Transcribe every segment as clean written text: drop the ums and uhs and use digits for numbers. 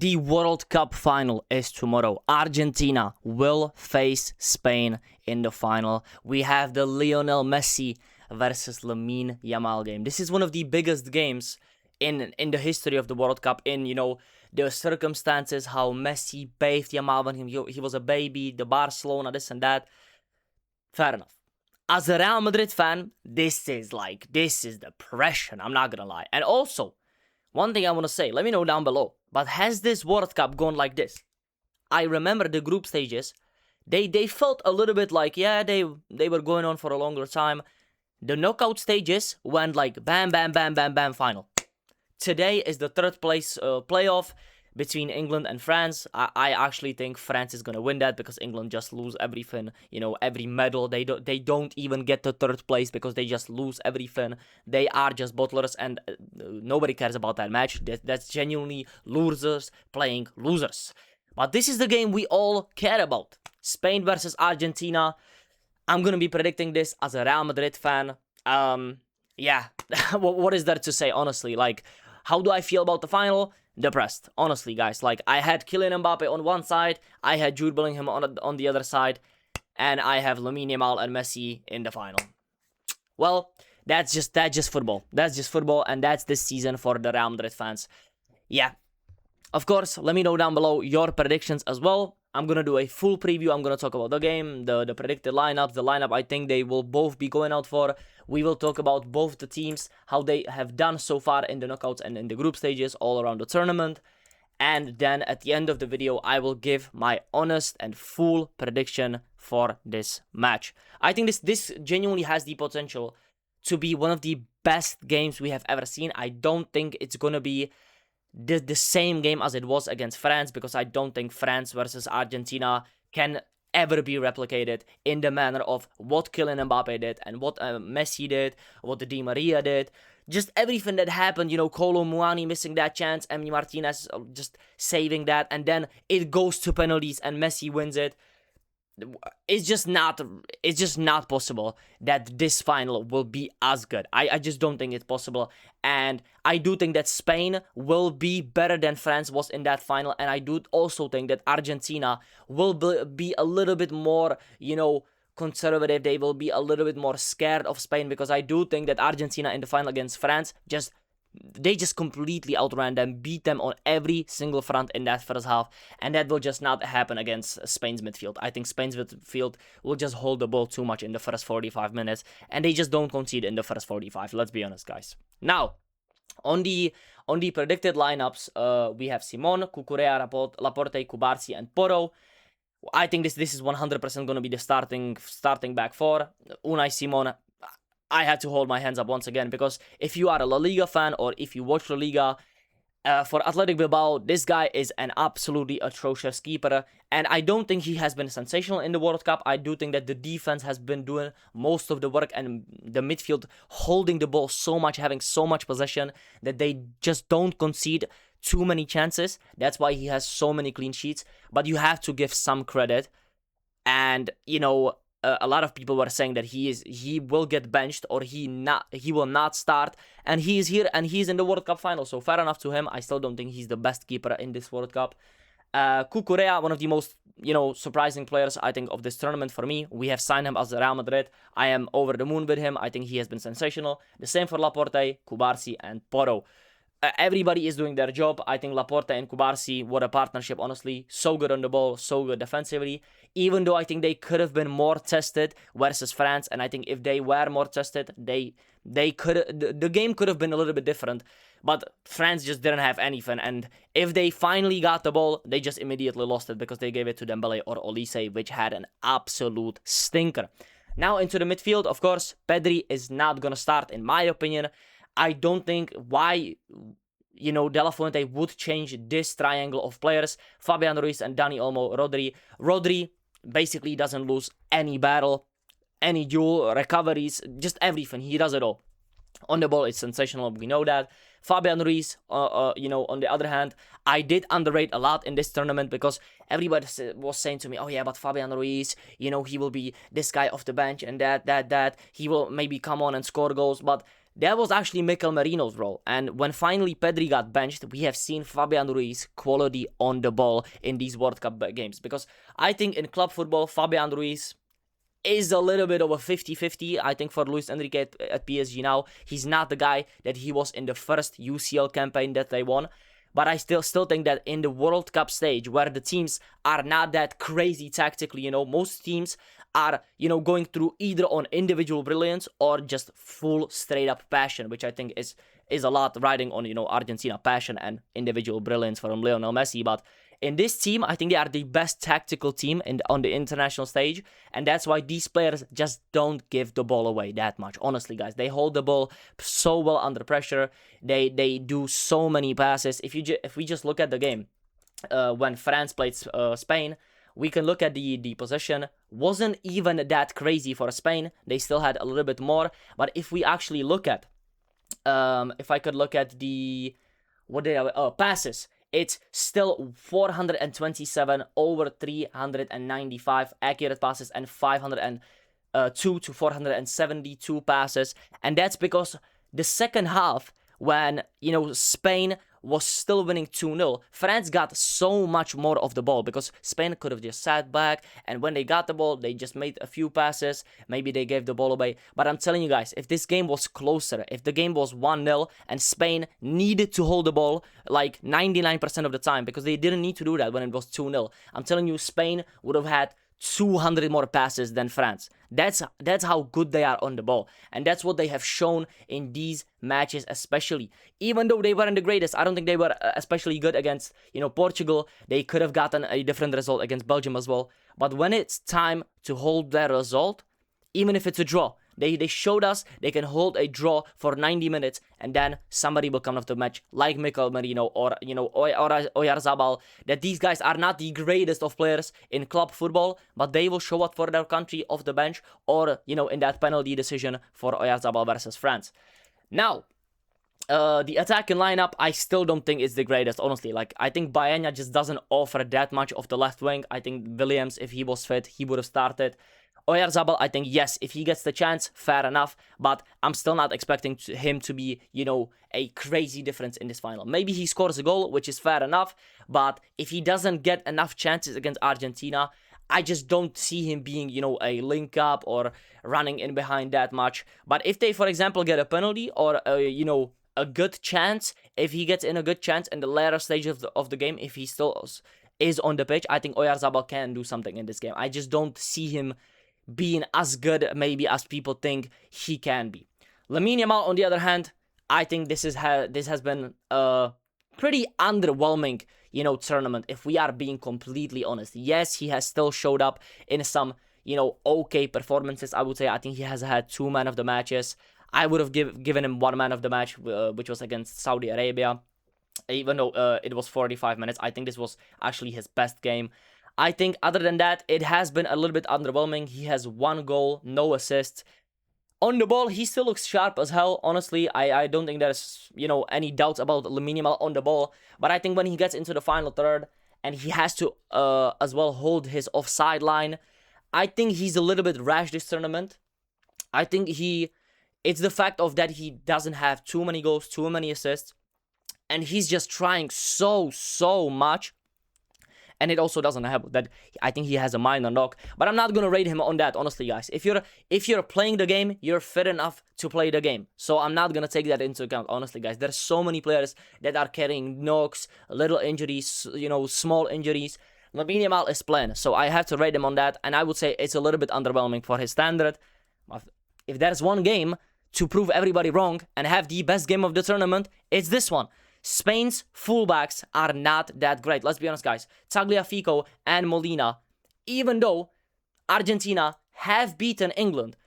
The World Cup final is tomorrow. Argentina will face Spain in the final. We have the Lionel Messi versus Lamine Yamal game. This is one of the biggest games in the history of the World Cup, in, the circumstances, how Messi bathed Yamal when he was a baby, the Barcelona, this and that. Fair enough. As a Real Madrid fan, this is depression, I'm not gonna lie. And also, one thing I want to say, let me know down below, but has this World Cup gone like this? I remember the group stages, they felt a little bit like, yeah, they were going on for a longer time. The knockout stages went like bam, bam, bam, bam, bam, final. Today is the third place playoff between England and France. I actually think France is gonna win that because England just lose everything, every medal. They don't even get to third place because they just lose everything. They are just bottlers, and nobody cares about that match. That's genuinely losers playing losers. But this is the game we all care about. Spain versus Argentina. I'm gonna be predicting this as a Real Madrid fan. Yeah, what is there to say, honestly? Like, how do I feel about the final? Depressed, honestly, guys. Like, I had Kylian Mbappe on one side, I had Jude Bellingham on the other side, and I have Lamine Yamal and Messi in the final. Well, that's just football. That's just football, and that's this season for the Real Madrid fans. Yeah, of course, let me know down below your predictions as well. I'm gonna do a full preview. I'm gonna talk about the game, the predicted lineup, the lineup I think they will both be going out for. We will talk about both the teams, how they have done so far in the knockouts and in the group stages all around the tournament. And then at the end of the video, I will give my honest and full prediction for this match. I think this genuinely has the potential to be one of the best games we have ever seen. I don't think it's gonna be the same game as it was against France, because I don't think France versus Argentina can ever be replicated in the manner of what Kylian Mbappe did and what Messi did, what the Di Maria did. Just everything that happened, Kolo Muani missing that chance, Emi Martinez just saving that, and then it goes to penalties and Messi wins it. It's just not possible that this final will be as good. I just don't think it's possible. And I do think that Spain will be better than France was in that final. And I do also think that Argentina will be a little bit more, conservative. They will be a little bit more scared of Spain, because I do think that Argentina in the final against France they just completely outran them, beat them on every single front in that first half, and that will just not happen against Spain's midfield. I think Spain's midfield will just hold the ball too much in the first 45 minutes, and they just don't concede in the first 45, let's be honest, guys. Now, on the predicted lineups, we have Simon, Cucurella, Laporte, Cubarsí, and Porro. I think this is 100% going to be the starting back four. Unai Simon, I had to hold my hands up once again, because if you are a La Liga fan or if you watch La Liga, for Athletic Bilbao, this guy is an absolutely atrocious keeper, and I don't think he has been sensational in the World Cup. I do think that the defense has been doing most of the work, and the midfield holding the ball so much, having so much possession, that they just don't concede too many chances. That's why he has so many clean sheets, but you have to give some credit. And, a lot of people were saying that he will get benched, or he will not start, and he is here and he's in the World Cup final. So fair enough to him. I still don't think he's the best keeper in this World Cup. Cucurella, one of the most surprising players I think of this tournament for me. We have signed him as Real Madrid. I am over the moon with him. I think he has been sensational. The same for Laporte, Cubarsí, and Porro. Everybody is doing their job. I think Laporte and Cubarsí, what a partnership, honestly. So good on the ball, so good defensively. Even though I think they could have been more tested versus France, and I think if they were more tested, the game could have been a little bit different. But France just didn't have anything, and if they finally got the ball, they just immediately lost it because they gave it to Dembele or Olise, which had an absolute stinker. Now into the midfield, of course, Pedri is not gonna start, in my opinion. I don't think why, De La Fuente would change this triangle of players. Fabian Ruiz and Dani Olmo, Rodri. Rodri basically doesn't lose any battle, any duel, recoveries, just everything. He does it all. On the ball, it's sensational. We know that. Fabian Ruiz, on the other hand, I did underrate a lot in this tournament, because everybody was saying to me, oh yeah, but Fabian Ruiz, he will be this guy off the bench, and that. He will maybe come on and score goals, but that was actually Mikel Merino's role. And when finally Pedri got benched, we have seen Fabian Ruiz quality on the ball in these World Cup games. Because I think in club football, Fabian Ruiz is a little bit of a 50-50. I think for Luis Enrique at PSG now, he's not the guy that he was in the first UCL campaign that they won. But I still think that in the World Cup stage, where the teams are not that crazy tactically, most teams are, going through either on individual brilliance or just full straight up passion, which I think is a lot riding on, Argentina passion and individual brilliance from Lionel Messi. But in this team, I think they are the best tactical team on the international stage, and that's why these players just don't give the ball away that much. Honestly, guys, they hold the ball so well under pressure. They do so many passes. If we just look at the game when France played Spain, we can look at the possession. Wasn't even that crazy for Spain. They still had a little bit more. But if we actually look at, if I could look at the passes. It's still 427 over 395 accurate passes and 502 to 472 passes. And that's because the second half, when, Spain was still winning 2-0, France got so much more of the ball because Spain could have just sat back, and when they got the ball, they just made a few passes, maybe they gave the ball away. But I'm telling you guys, if this game was closer, if the game was 1-0 and Spain needed to hold the ball like 99% of the time, because they didn't need to do that when it was 2-0, I'm telling you, Spain would have had 200 more passes than France. That's how good they are on the ball. And that's what they have shown in these matches especially. Even though they weren't the greatest, I don't think they were especially good against, Portugal. They could have gotten a different result against Belgium as well. But when it's time to hold their result, even if it's a draw, they showed us they can hold a draw for 90 minutes and then somebody will come off the match like Mikel Merino or Oyarzabal, that these guys are not the greatest of players in club football, but they will show up for their country off the bench or, in that penalty decision for Oyarzabal versus France. Now, the attacking lineup, I still don't think is the greatest, honestly. Like, I think Baena just doesn't offer that much of the left wing. I think Williams, if he was fit, he would have started. Oyarzabal, I think, yes, if he gets the chance, fair enough, but I'm still not expecting him to be, a crazy difference in this final. Maybe he scores a goal, which is fair enough, but if he doesn't get enough chances against Argentina, I just don't see him being, a link-up or running in behind that much. But if they, for example, get a penalty or, a good chance, if he gets in a good chance in the later stage of the game, if he still is on the pitch, I think Oyarzabal can do something in this game. I just don't see him being as good maybe as people think he can be. Lamine Yamal, on the other hand, I think this has been a pretty underwhelming, tournament, if we are being completely honest. Yes, he has still showed up in some, okay performances, I would say. I think he has had 2 man of the matches. I would have given him 1 man of the match, which was against Saudi Arabia. Even though it was 45 minutes, I think this was actually his best game. I think other than that, it has been a little bit underwhelming. He has 1 goal, no assists. On the ball, he still looks sharp as hell. Honestly, I don't think there's, any doubts about Lamine Yamal on the ball. But I think when he gets into the final third and he has to as well hold his offside line, I think he's a little bit rash this tournament. I think it's the fact of that he doesn't have too many goals, too many assists. And he's just trying so much. And it also doesn't help that I think he has a minor knock. But I'm not going to rate him on that, honestly, guys. If you're playing the game, you're fit enough to play the game. So I'm not going to take that into account, honestly, guys. There's so many players that are carrying knocks, little injuries, small injuries. Lamine Yamal is playing, so I have to rate him on that. And I would say it's a little bit underwhelming for his standard. If there's one game to prove everybody wrong and have the best game of the tournament, it's this one. Spain's fullbacks are not that great. Let's be honest, guys. Tagliafico and Molina, even though Argentina have beaten England,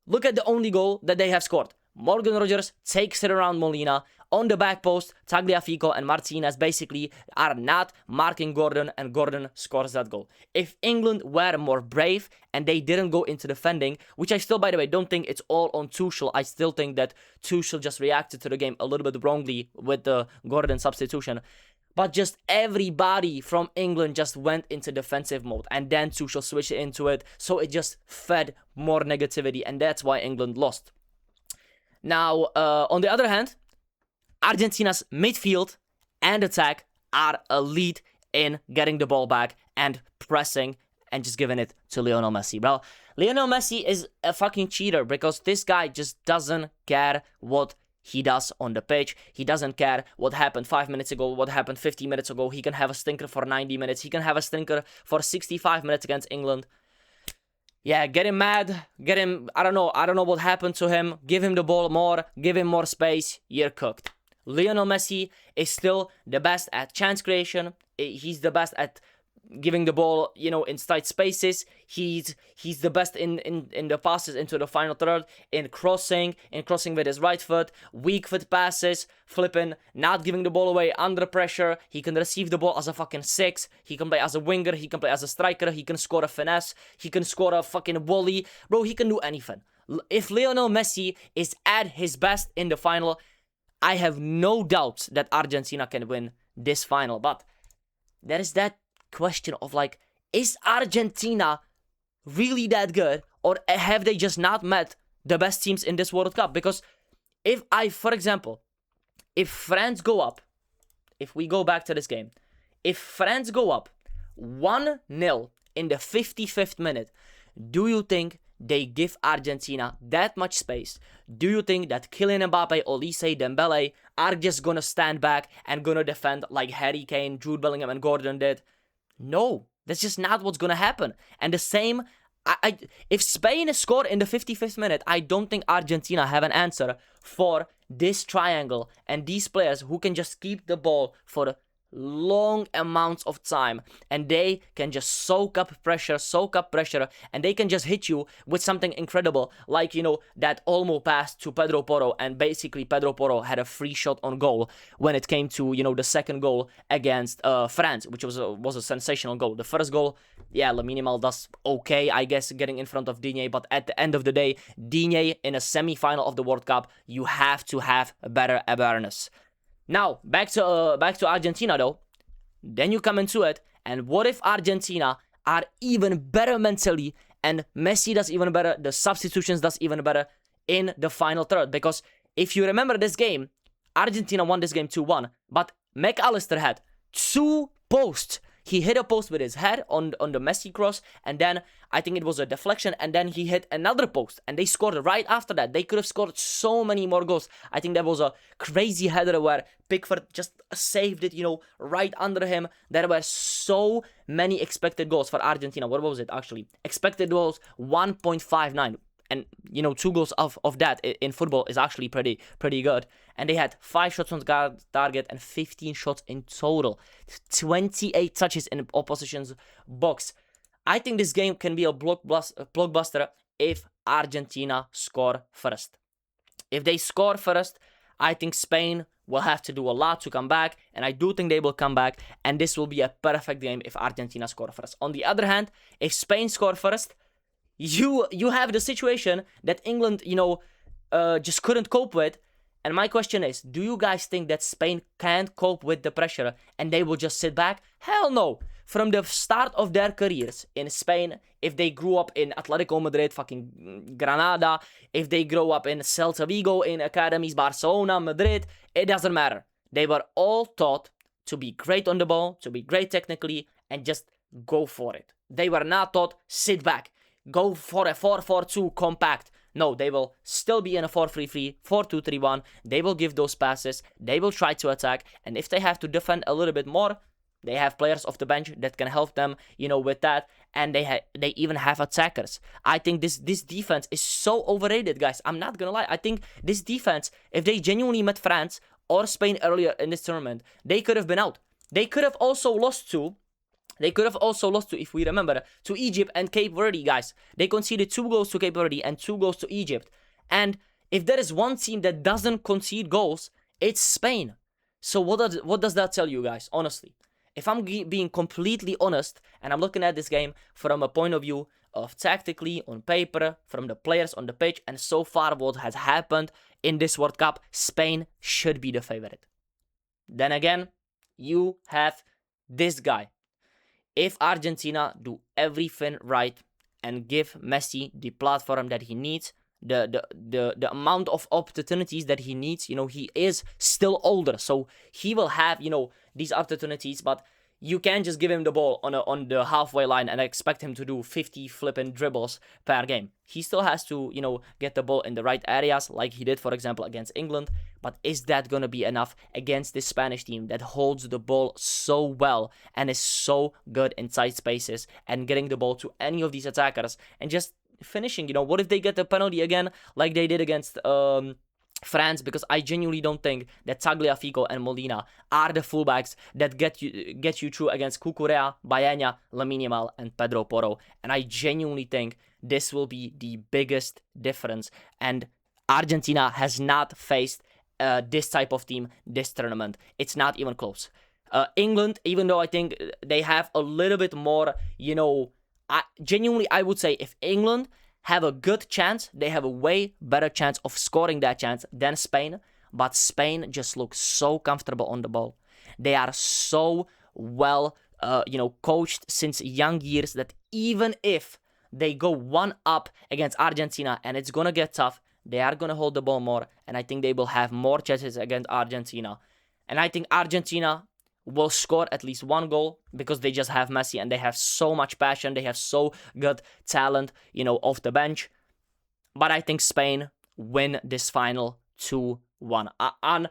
look at the only goal that they have scored. Morgan Rogers takes it around Molina. On the back post, Tagliafico and Martinez basically are not marking Gordon, and Gordon scores that goal. If England were more brave and they didn't go into defending, which I still, by the way, don't think it's all on Tuchel. I still think that Tuchel just reacted to the game a little bit wrongly with the Gordon substitution. But just everybody from England just went into defensive mode, and then Tuchel switched into it, so it just fed more negativity, and that's why England lost. Now, on the other hand, Argentina's midfield and attack are elite in getting the ball back and pressing and just giving it to Lionel Messi. Well, Lionel Messi is a fucking cheater because this guy just doesn't care what he does on the pitch. He doesn't care what happened 5 minutes ago, what happened 50 minutes ago. He can have a stinker for 90 minutes. He can have a stinker for 65 minutes against England. Yeah, get him mad, get him, I don't know what happened to him. Give him the ball more, give him more space, you're cooked. Lionel Messi is still the best at chance creation. He's the best at giving the ball, in tight spaces. He's the best in the passes into the final third, in crossing with his right foot, weak foot passes, flipping, not giving the ball away under pressure. He can receive the ball as a fucking 6. He can play as a winger. He can play as a striker. He can score a finesse. He can score a fucking volley. Bro, he can do anything. If Lionel Messi is at his best in the final, I have no doubts that Argentina can win this final. But there is that question of is Argentina really that good, or have they just not met the best teams in this World Cup? Because for example, if France go up, if we go back to this game, if France go up 1-0 in the 55th minute, do you think they give Argentina that much space? Do you think that Kylian Mbappe, Olise, Dembele are just gonna stand back and gonna defend like Harry Kane, Jude Bellingham and Gordon did? No, that's just not what's gonna happen. And the same, if Spain scored in the 55th minute, I don't think Argentina have an answer for this triangle and these players who can just keep the ball for long amounts of time, and they can just soak up pressure, and they can just hit you with something incredible, like that Olmo pass to Pedro Porro, and basically Pedro Porro had a free shot on goal when it came to the second goal against France, which was a sensational goal. The first goal, yeah, Lamine Yamal does okay, I guess, getting in front of Digne, but at the end of the day, Digne in a semi-final of the World Cup, you have to have better awareness. Now, back to Argentina though. Then you come into it, and what if Argentina are even better mentally, and Messi does even better, the substitutions does even better in the final third? Because if you remember this game, Argentina won this game 2-1, but McAllister had 2 posts. He hit a post with his head on the Messi cross, and then I think it was a deflection, and then he hit another post, and they scored right after that. They could have scored so many more goals. I think that was a crazy header where Pickford just saved it, right under him. There were so many expected goals for Argentina. What was it actually? Expected goals 1.59. And 2 goals of that in football is actually pretty good. And they had 5 shots on target and 15 shots in total. 28 touches in opposition's box. I think this game can be a blockbuster if Argentina score first. If they score first, I think Spain will have to do a lot to come back, and I do think they will come back, and this will be a perfect game if Argentina score first. On the other hand, if Spain score first, you have the situation that England, just couldn't cope with. And my question is, do you guys think that Spain can't cope with the pressure and they will just sit back? Hell no. From the start of their careers in Spain, if they grew up in Atletico Madrid, fucking Granada, if they grow up in Celta Vigo, in academies, Barcelona, Madrid, it doesn't matter. They were all taught to be great on the ball, to be great technically, and just go for it. They were not taught, sit back, go for a 4-4-2 compact. No, they will still be in a 4-3-3, 4-2-3-1. They will give those passes. They will try to attack. And if they have to defend a little bit more, they have players off the bench that can help them, with that. And they even have attackers. I think this defense is so overrated, guys. I'm not gonna lie. I think this defense, if they genuinely met France or Spain earlier in this tournament, they could have been out. They could have also lost to, if we remember, to Egypt and Cape Verde, guys. They conceded 2 goals to Cape Verde and 2 goals to Egypt. And if there is one team that doesn't concede goals, it's Spain. So what does that tell you, guys, honestly? If I'm being completely honest, and I'm looking at this game from a point of view of tactically, on paper, from the players on the pitch, and so far what has happened in this World Cup, Spain should be the favorite. Then again, you have this guy. If Argentina do everything right and give Messi the platform that he needs, the amount of opportunities that he needs. He is still older, so he will have these opportunities, but you can't just give him the ball on the halfway line and expect him to do 50 flipping dribbles per game. He still has to, get the ball in the right areas, like he did, for example, against England. But is that going to be enough against this Spanish team that holds the ball so well and is so good inside spaces and getting the ball to any of these attackers and just finishing? What if they get the penalty again, like they did against France? Because I genuinely don't think that Tagliafico and Molina are the fullbacks that get you through against Cucurella, Baena, Lamine Yamal, and Pedro Porro. And I genuinely think this will be the biggest difference. And Argentina has not faced this type of team this tournament. It's not even close. England, even though I think they have a little bit more, I would say if England have a good chance, they have a way better chance of scoring that chance than Spain. But Spain just looks so comfortable on the ball. They are so well, coached since young years that even if they go one up against Argentina and it's gonna get tough, they are gonna hold the ball more, and I think they will have more chances against Argentina. And I think Argentina will score at least one goal because they just have Messi and they have so much passion. They have so good talent, off the bench. But I think Spain win this final 2-1.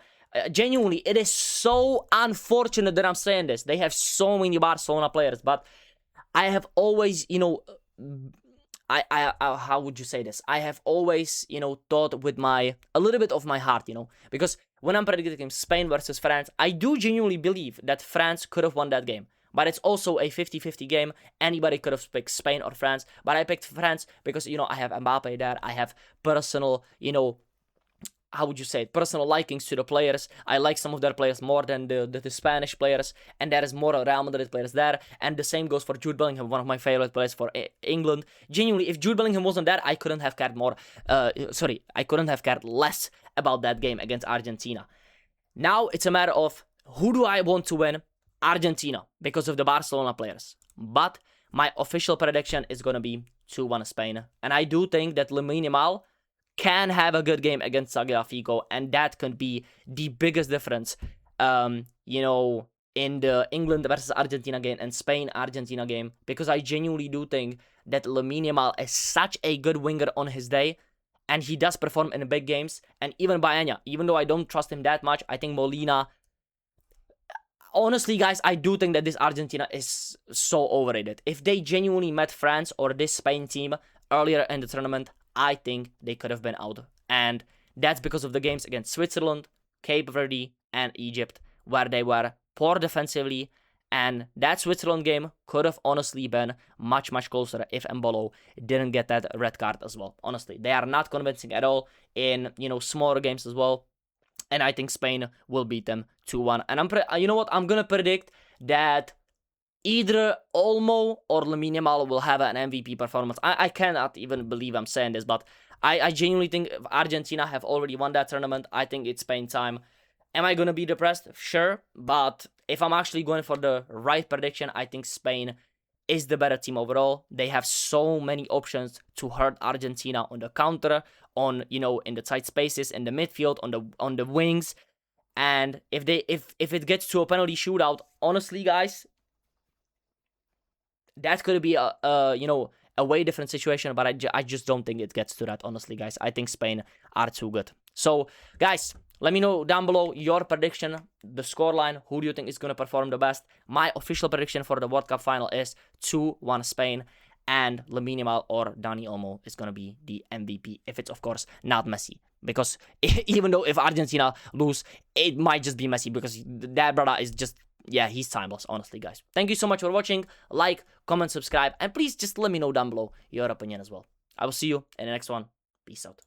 Genuinely, it is so unfortunate that I'm saying this. They have so many Barcelona players, but I have always, I how would you say this? I have always, thought with a little bit of my heart, because when I'm predicting Spain versus France, I do genuinely believe that France could have won that game. But it's also a 50-50 game. Anybody could have picked Spain or France. But I picked France because, I have Mbappe there. I have personal, how would you say it? Personal likings to the players. I like some of their players more than the Spanish players. And there is more Real Madrid players there. And the same goes for Jude Bellingham, one of my favorite players for England. Genuinely, if Jude Bellingham wasn't there, I couldn't have cared I couldn't have cared less about that game against Argentina. Now it's a matter of who do I want to win? Argentina, because of the Barcelona players. But my official prediction is going to be 2-1 Spain. And I do think that Lamine Yamal can have a good game against Tagliafico, and that could be the biggest difference, in the England versus Argentina game and Spain-Argentina game, because I genuinely do think that Lamine Yamal is such a good winger on his day, and he does perform in the big games. And even Baena, even though I don't trust him that much, I think Molina. Honestly, guys, I do think that this Argentina is so overrated. If they genuinely met France or this Spain team earlier in the tournament, I think they could have been out. And that's because of the games against Switzerland, Cape Verde, and Egypt, where they were poor defensively. And that Switzerland game could have honestly been much, much closer if Embolo didn't get that red card as well. Honestly, they are not convincing at all in, smaller games as well. And I think Spain will beat them 2-1. And I'm going to predict that either Olmo or Lamine Yamal will have an MVP performance. I cannot even believe I'm saying this, but I genuinely think if Argentina have already won that tournament, I think it's Spain time. Am I going to be depressed? Sure. But if I'm actually going for the right prediction, I think Spain is the better team overall. They have so many options to hurt Argentina on the counter, in the tight spaces, in the midfield, on the wings. And if it gets to a penalty shootout, honestly, guys, that could be a way different situation, but I just don't think it gets to that, honestly, guys. I think Spain are too good. So, guys, let me know down below your prediction, the scoreline. Who do you think is going to perform the best? My official prediction for the World Cup final is 2-1 Spain, and Lamine Yamal or Dani Olmo is going to be the MVP, if it's, of course, not Messi. Because even though if Argentina lose, it might just be Messi, because that brother is just, yeah, he's timeless, honestly, guys. Thank you so much for watching. Like, comment, subscribe, and please just let me know down below your opinion as well. I will see you in the next one. Peace out.